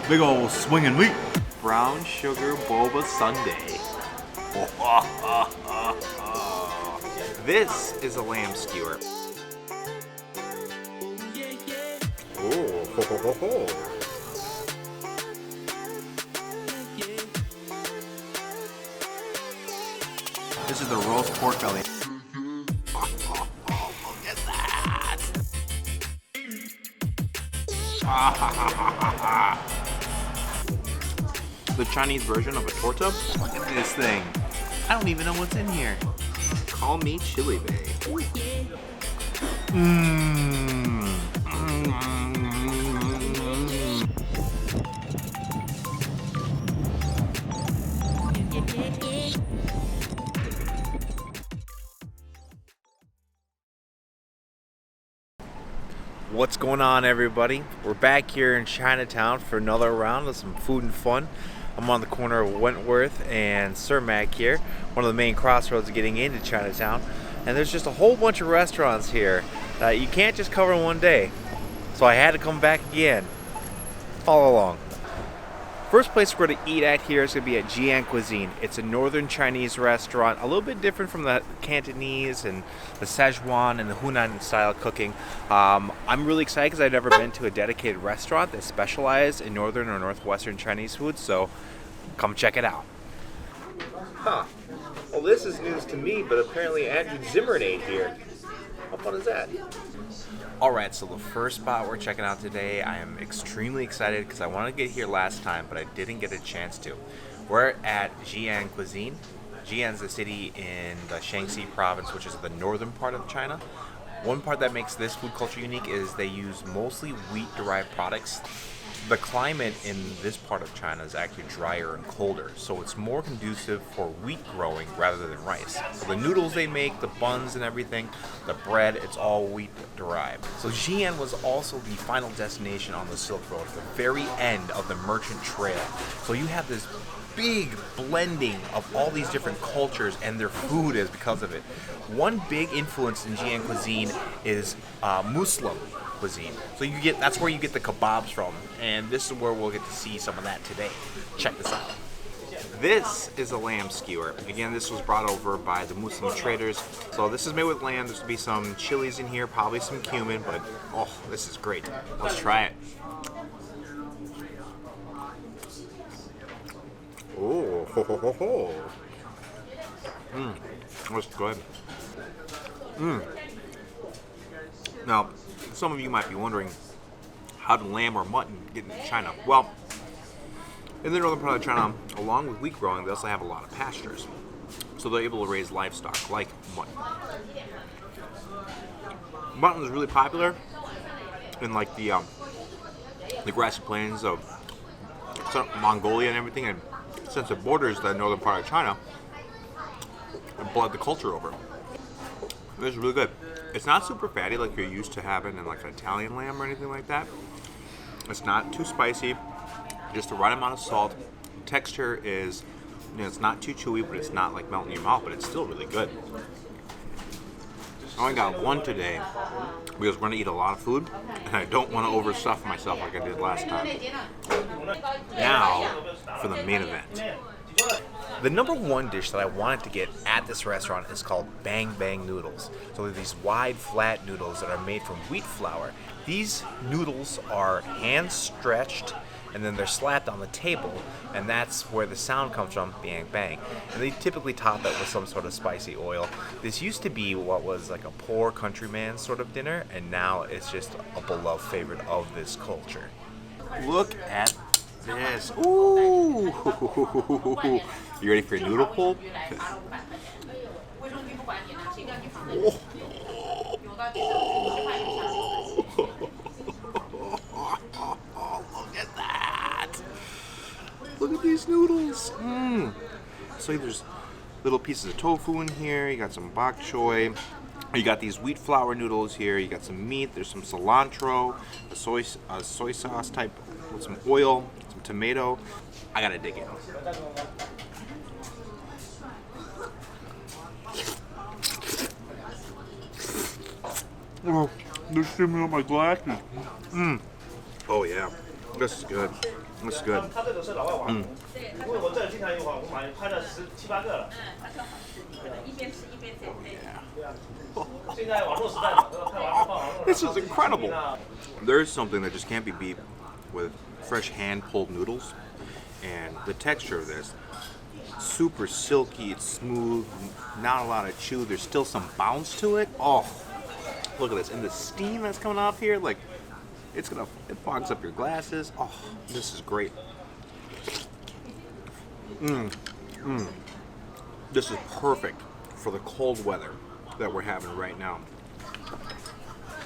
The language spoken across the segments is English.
Big old swinging meat. Brown sugar boba sundae. This is a lamb skewer. Oh, This is the roast pork belly. look at that! The Chinese version of a torta? Look at this thing. I don't even know what's in here. Call me Chili Bay. What's going on, everybody? We're back here in Chinatown for another round of some food and fun. I'm on the corner of Wentworth and Cermak here, one of the main crossroads getting into Chinatown. And there's just a whole bunch of restaurants here that you can't just cover in one day. So I had to come back again. Follow along. First place we're going to eat at here is going to be at Jian Cuisine. It's a northern Chinese restaurant, a little bit different from the Cantonese and the Szechuan and the Hunan style cooking. I'm really excited because I've never been to a dedicated restaurant that specializes in northern or northwestern Chinese food, so come check it out. Huh. Well, this is news to me, but apparently Andrew Zimmern ate here. How fun is that? Alright, so the first spot we're checking out today, I am extremely excited because I wanted to get here last time, but I didn't get a chance to. We're at Xi'an Cuisine. Xi'an's a city in the Shaanxi province, which is the northern part of China. One part that makes this food culture unique is they use mostly wheat-derived products. The climate in this part of China is actually drier and colder, so it's more conducive for wheat growing rather than rice. So the noodles they make, the buns and everything, the bread, it's all wheat derived. So Xi'an was also the final destination on the Silk Road, the very end of the Merchant Trail. So you have this big blending of all these different cultures, and their food is because of it. One big influence in Jian cuisine is Muslim cuisine. So that's where you get the kebabs from, and this is where we'll get to see some of that today. Check this out. This is a lamb skewer. Again, this was brought over by the Muslim traders. So this is made with lamb. There's going to be some chilies in here, probably some cumin, but oh, this is great. Let's try it. Oh, ho, ho, ho, ho. That's good. Now, some of you might be wondering, how did lamb or mutton get into China? Well, in the northern part of China, along with wheat growing, they also have a lot of pastures. So they're able to raise livestock like mutton. Mutton is really popular in like the grassy plains of Mongolia and everything, and since it borders the northern part of China, it bled the culture over. It's really good. It's not super fatty like you're used to having in like an Italian lamb or anything like that. It's not too spicy, just the right amount of salt. Texture is, it's not too chewy, but it's not like melting in your mouth, but it's still really good. I only got one today because we're gonna eat a lot of food, and I don't want to overstuff myself like I did last time. Now for the main event. The number one dish that I wanted to get at this restaurant is called Bang Bang noodles. So they're these wide, flat noodles that are made from wheat flour. These noodles are hand stretched, and then they're slapped on the table, and that's where the sound comes from, bang bang. And they typically top it with some sort of spicy oil. This used to be what was like a poor countryman sort of dinner, and now it's just a beloved favorite of this culture. Look at this. Ooh! You ready for your noodle pull? Look at that! Look at these noodles! So there's little pieces of tofu in here. You got some bok choy. You got these wheat flour noodles here. You got some meat. There's some cilantro, a soy sauce type with some oil, some tomato. I gotta dig in. Oh, they're steaming up my glasses. Oh yeah, this is good. This is good. 他这个是老外网红，因为我这个经常有网红买，拍了17、18个了。一边吃一边剪配。对啊。现在网络时代嘛，看完放网络。This is incredible. There's something that just can't be beat with fresh hand-pulled noodles, and the texture of this, super silky, it's smooth, not a lot of chew. There's still some bounce to it. Oh, look at this, and the steam that's coming off here, like it fogs up your glasses. Oh, this is great. This is perfect for the cold weather that we're having right now.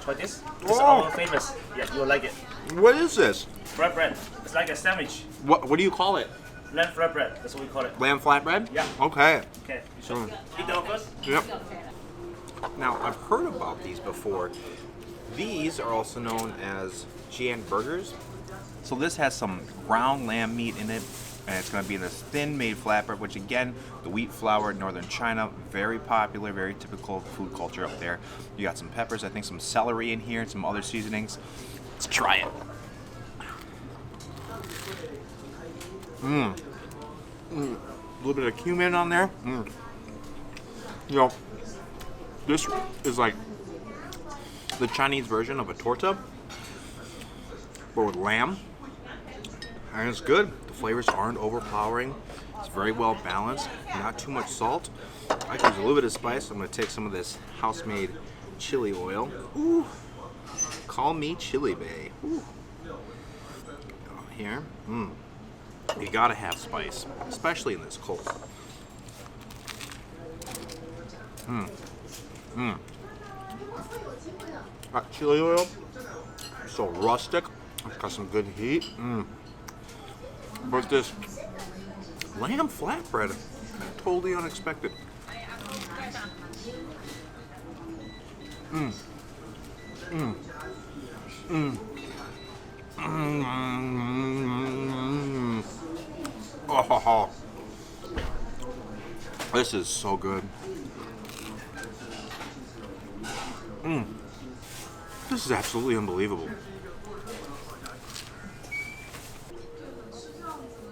Try this. This is our famous. Yeah, you'll like it. What is this? Flatbread. It's like a sandwich. What do you call it? Lamb flatbread. That's what we call it. Lamb flatbread? Yeah. Okay. Okay. You should eat that one first. Yep. Now, I've heard about these before. These are also known as Jian burgers. So this has some ground lamb meat in it, and it's going to be this thin-made flatbread, which again, the wheat flour in northern China, very popular, very typical food culture up there. You got some peppers, I think some celery in here, and some other seasonings. Let's try it. A little bit of cumin on there. You know, this is like the Chinese version of a torta, but with lamb. And it's good. The flavors aren't overpowering. It's very well balanced. Not too much salt. I can use a little bit of spice. I'm going to take some of this house-made chili oil. Ooh. Call me Chili Bay. Ooh. Here. You gotta have spice, especially in this cold. That chili oil, so rustic. It's got some good heat. But this lamb flatbread, totally unexpected. Oh, this is so good. This is absolutely unbelievable.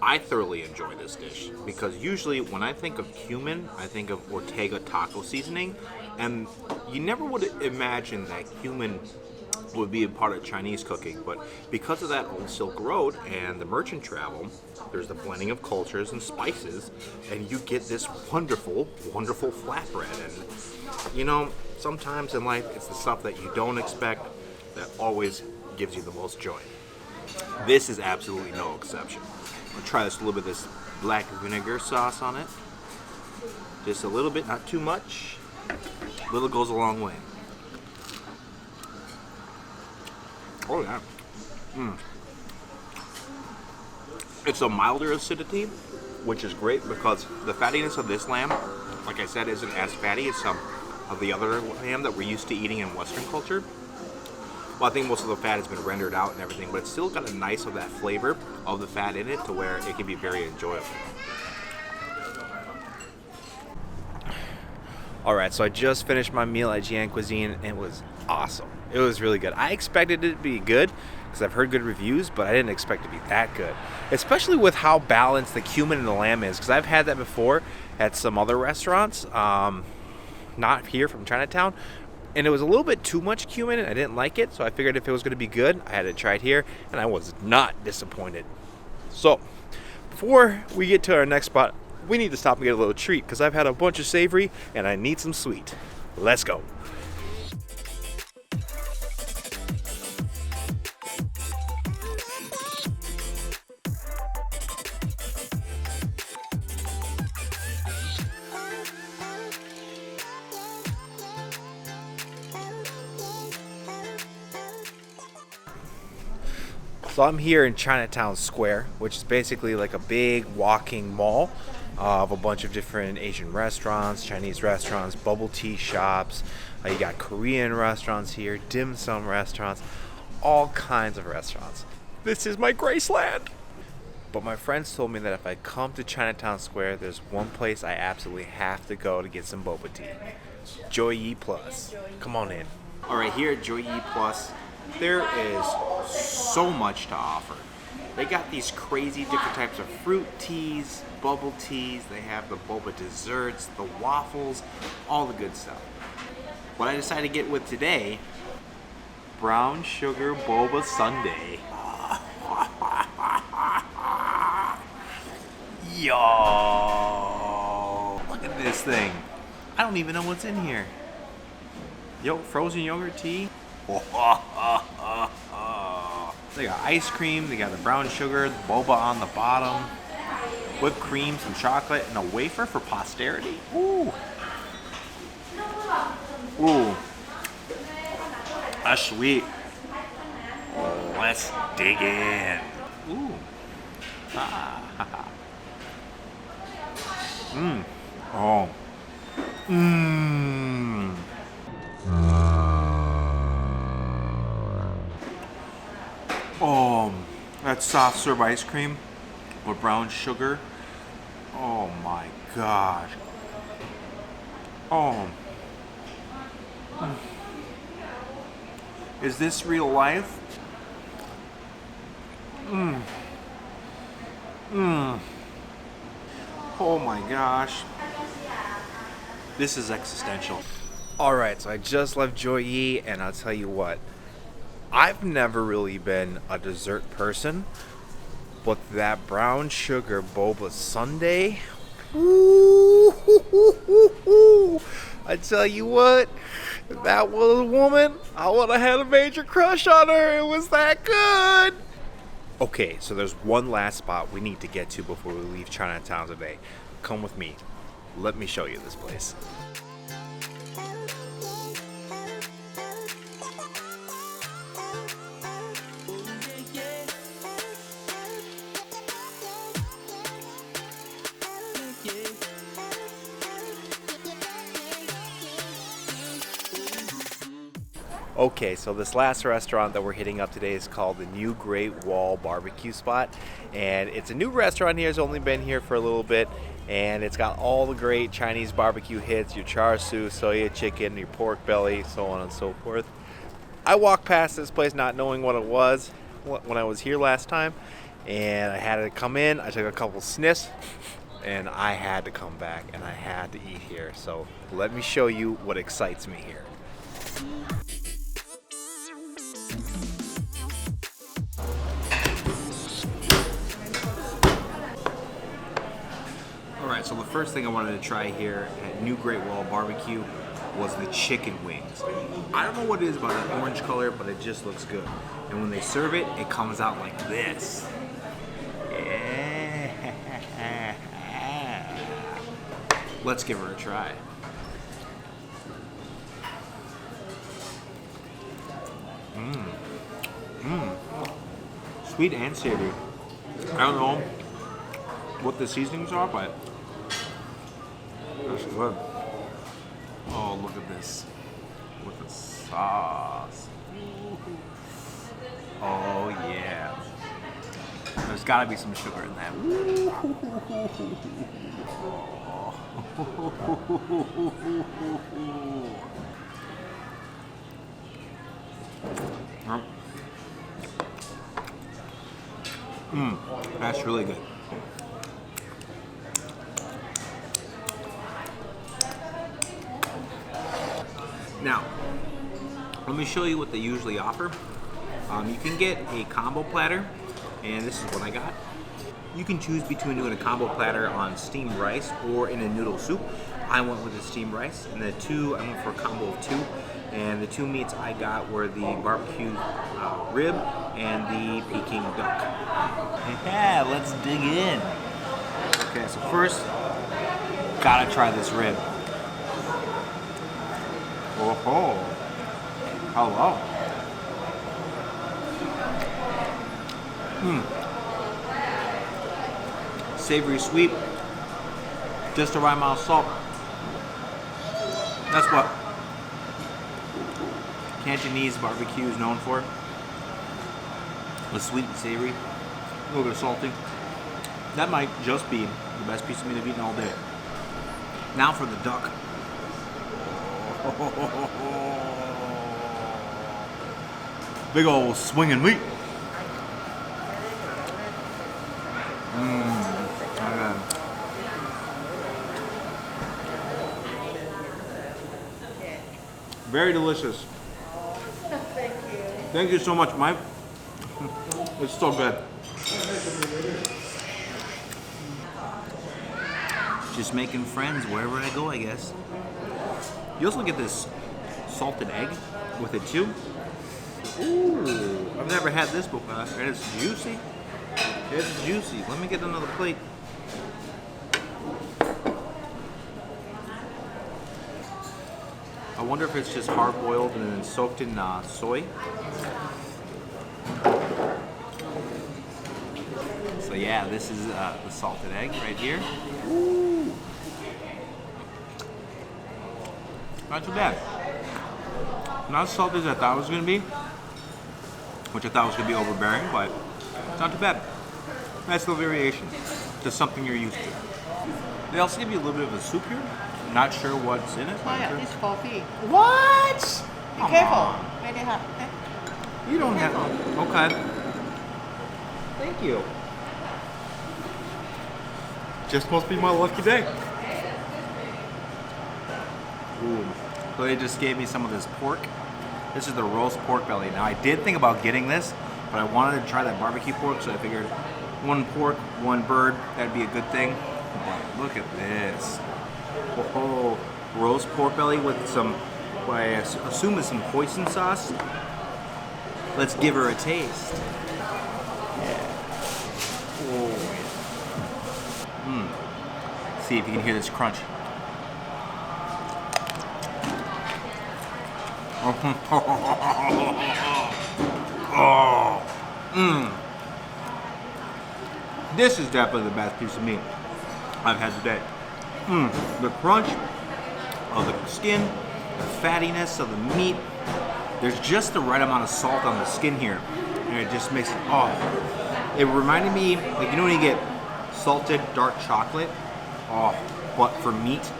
I thoroughly enjoy this dish because usually when I think of cumin, I think of Ortega taco seasoning, and you never would imagine that cumin would be a part of Chinese cooking, but because of that old Silk Road and the merchant travel, there's the blending of cultures and spices, and you get this wonderful, wonderful flatbread. And you know, sometimes in life, it's the stuff that you don't expect that always gives you the most joy. This is absolutely no exception. I'll try this a little bit of this black vinegar sauce on it. Just a little bit, not too much. Little goes a long way. Oh yeah. It's a milder acidity, which is great because the fattiness of this lamb, like I said, isn't as fatty as some of the other lamb that we're used to eating in Western culture. Well, I think most of the fat has been rendered out and everything, but it's still got a nice of that flavor of the fat in it to where it can be very enjoyable. Alright, so I just finished my meal at Jian Cuisine and it was awesome. It was really good. I expected it to be good because I've heard good reviews, but I didn't expect it to be that good. Especially with how balanced the cumin and the lamb is, because I've had that before at some other restaurants, not here from Chinatown, and it was a little bit too much cumin and I didn't like it, so I figured if it was going to be good, I had to try it here, and I was not disappointed. So, before we get to our next spot, we need to stop and get a little treat because I've had a bunch of savory and I need some sweet. Let's go. So I'm here in Chinatown Square, which is basically like a big walking mall of a bunch of different Asian restaurants, Chinese restaurants, bubble tea shops. You got Korean restaurants here, dim sum restaurants, all kinds of restaurants. This is my Graceland. But my friends told me that if I come to Chinatown Square, there's one place I absolutely have to go to get some boba tea. Yee Plus. Come on in. All right, here at Yee Plus, there is so much to offer. They got these crazy different types of fruit teas, bubble teas. They have the boba desserts, the waffles, all the good stuff. What I decided to get with today, brown sugar boba sundae. Yo, look at this thing. I don't even know what's in here. Yo, frozen yogurt tea. They got ice cream, they got the brown sugar, the boba on the bottom, whipped cream, some chocolate, and a wafer for posterity. Ooh. Ooh. That's sweet. Let's dig in. Ooh. Mmm. Oh. Mmm. Oh, that soft serve ice cream with brown sugar. Oh my gosh. Oh. Is this real life? Mmm. Mmm. Oh my gosh. This is existential. Alright, so I just left Yee, and I'll tell you what. I've never really been a dessert person, but that brown sugar boba sundae, ooh, I tell you what, if that was a woman, I would have had a major crush on her. It was that good. Okay, so there's one last spot we need to get to before we leave Chinatown today. Come with me. Let me show you this place. Okay, so this last restaurant that we're hitting up today is called the new Great Wall BBQ spot, and it's a new restaurant here. It's only been here for a little bit, and it's got all the great Chinese barbecue hits, your char siu, soya chicken, your pork belly, so on and so forth. I walked past this place not knowing what it was when I was here last time, and I had to come in. I took a couple sniffs, and I had to come back, and I had to eat here. So let me show you what excites me here. Alright, so the first thing I wanted to try here at New Great Wall BBQ was the chicken wings. I don't know what it is about that orange color, but it just looks good. And when they serve it, it comes out like this. Yeah. Let's give her a try. Sweet and savory. I don't know what the seasonings are, but that's good. Oh, look at this. With the sauce. Oh, yeah. There's gotta be some sugar in that. That's really good. Now, let me show you what they usually offer. You can get a combo platter, and this is what I got. You can choose between doing a combo platter on steamed rice or in a noodle soup. I went with the steamed rice, and I went for a combo of two. And the two meats I got were the barbecue rib and the Peking duck. Yeah, let's dig in. Okay, so first, gotta try this rib. Oh ho! Hello. Savory, sweet, just the right amount of salt. That's what Cantonese barbecue is known for. The sweet and savory, a little bit of salty. That might just be the best piece of meat I've eaten all day. Now for the duck. Big old swinging meat. Very delicious. Thank you. Thank you so much, Mike. It's so good. Just making friends wherever I go, I guess. You also get this salted egg with it too. Ooh, I've never had this before. And it's juicy. It's juicy. Let me get another plate. I wonder if it's just hard boiled and then soaked in soy. So yeah, this is the salted egg right here. Ooh. Not too bad. Not as salty as I thought it was going to be, which I thought was going to be overbearing, but it's not too bad. Nice little variation to something you're used to. They also give you a little bit of a soup here. Not sure what's in it. Oh yeah, it's coffee. What? Be Come careful. on. Very hot. You don't have. Okay. Thank you. Just must be my lucky day. Ooh. So they just gave me some of this pork. This is the roast pork belly. Now I did think about getting this, but I wanted to try that barbecue pork, so I figured one pork, one bird, that'd be a good thing. But look at this. Oh, roast pork belly with some, what I assume is some hoisin sauce. Let's give her a taste. Yeah. Oh. See if you can hear this crunch. Oh. This is definitely the best piece of meat I've had today. The crunch of the skin, the fattiness of the meat. There's just the right amount of salt on the skin here, and it just makes it, oh. It reminded me, like, you know when you get salted dark chocolate? Oh, but for meat.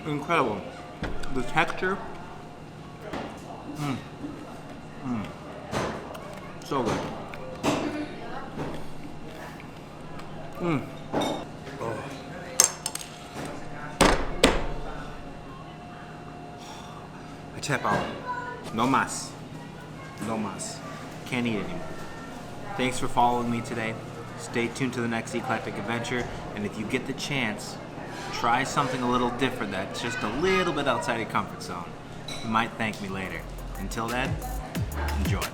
Incredible. The texture. So good. Oh. I tap out. No mas. No mas. Can't eat anymore. Thanks for following me today. Stay tuned to the next eclectic adventure, and if you get the chance, try something a little different that's just a little bit outside your comfort zone. You might thank me later. Until then, enjoy.